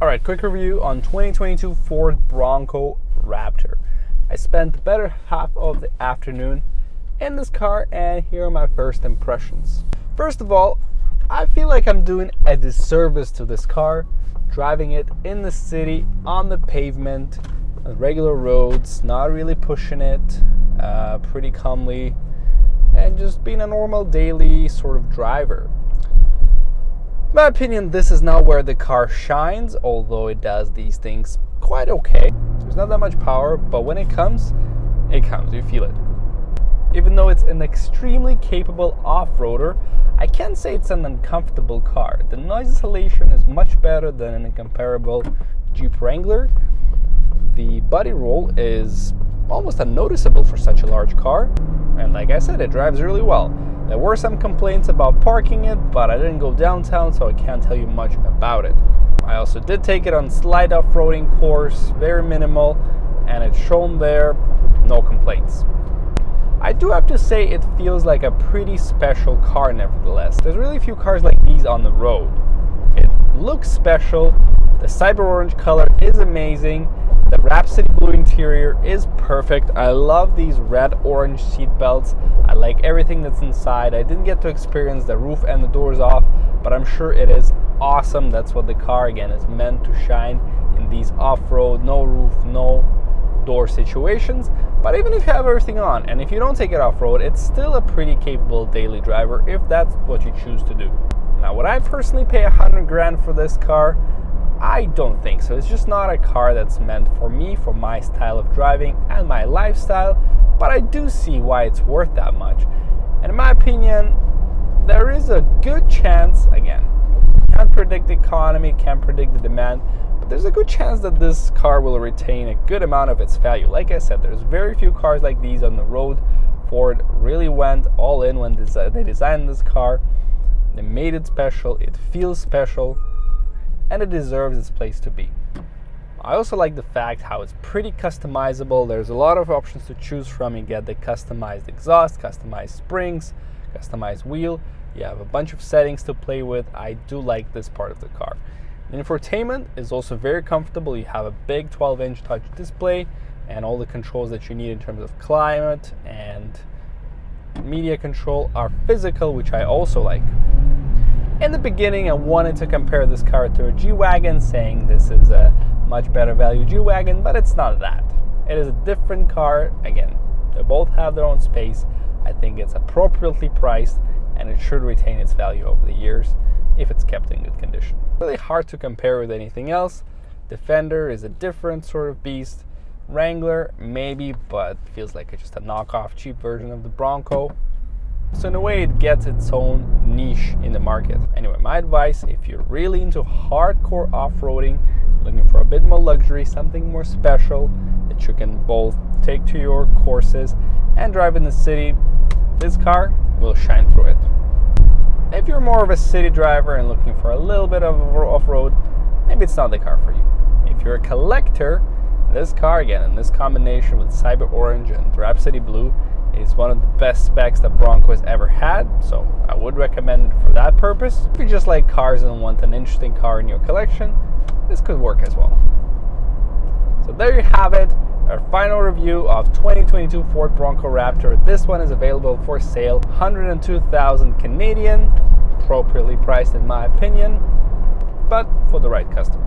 Alright, quick review on 2022 Ford Bronco Raptor. I spent the better half of the afternoon in this car, and here are my first impressions. First of all, I feel like I'm doing a disservice to this car, driving it in the city, on the pavement, on regular roads, not really pushing it, pretty calmly, and just being a normal daily sort of driver. In my opinion, this is not where the car shines, although it does these things quite okay. There's not that much power, but when it comes, you feel it. Even though it's an extremely capable off-roader, I can't say it's an uncomfortable car. The noise insulation is much better than in a comparable Jeep Wrangler. The body roll is almost unnoticeable for such a large car, and like I said, it drives really well. There were some complaints about parking it, but I didn't go downtown, so I can't tell you much about it. I also did take it on slight off-roading course, very minimal, and it's shown there, no complaints. I do have to say it feels like a pretty special car nevertheless. There's really few cars like these on the road. It looks special, the cyber orange color is amazing, the Rhapsody blue interior is perfect. I love these red-orange seat belts. I like everything that's inside. I didn't get to experience the roof and the doors off, but I'm sure it is awesome. That's what the car, again, is meant to shine in these off-road, no roof, no door situations. But even if you have everything on, and if you don't take it off-road, it's still a pretty capable daily driver if that's what you choose to do. Now, would I personally pay $100,000 for this car? I don't think so. It's just not a car that's meant for me, for my style of driving and my lifestyle, but I do see why it's worth that much. And in my opinion, there is a good chance, again, can't predict the economy, can't predict the demand, but there's a good chance that this car will retain a good amount of its value. Like I said, there's very few cars like these on the road. Ford really went all in when they designed this car. They made it special, it feels special, and it deserves its place to be. I also like the fact how it's pretty customizable. There's a lot of options to choose from. You get the customized exhaust, customized springs, customized wheel. You have a bunch of settings to play with. I do like this part of the car. The infotainment is also very comfortable. You have a big 12-inch touch display and all the controls that you need in terms of climate and media control are physical, which I also like. In the beginning, I wanted to compare this car to a G-Wagon, saying this is a much better value G-Wagon, but it's not that. It is a different car. Again, they both have their own space. I think it's appropriately priced, and it should retain its value over the years if it's kept in good condition. Really hard to compare with anything else. Defender is a different sort of beast. Wrangler, maybe, but feels like it's just a knockoff cheap version of the Bronco. So in a way, it gets its own niche in the market. Anyway, my advice, if you're really into hardcore off-roading, looking for a bit more luxury, something more special that you can both take to your courses and drive in the city, this car will shine through it. If you're more of a city driver and looking for a little bit of off-road, maybe it's not the car for you. If you're a collector, this car, again, in this combination with Cyber Orange and Rhapsody Blue, is one of the best specs that Bronco has ever had, so I would recommend it for that purpose. If you just like cars and want an interesting car in your collection, this could work as well. So there you have it, our final review of 2022 Ford Bronco Raptor. This one is available for sale, 102,000 Canadian, appropriately priced in my opinion, but for the right customer.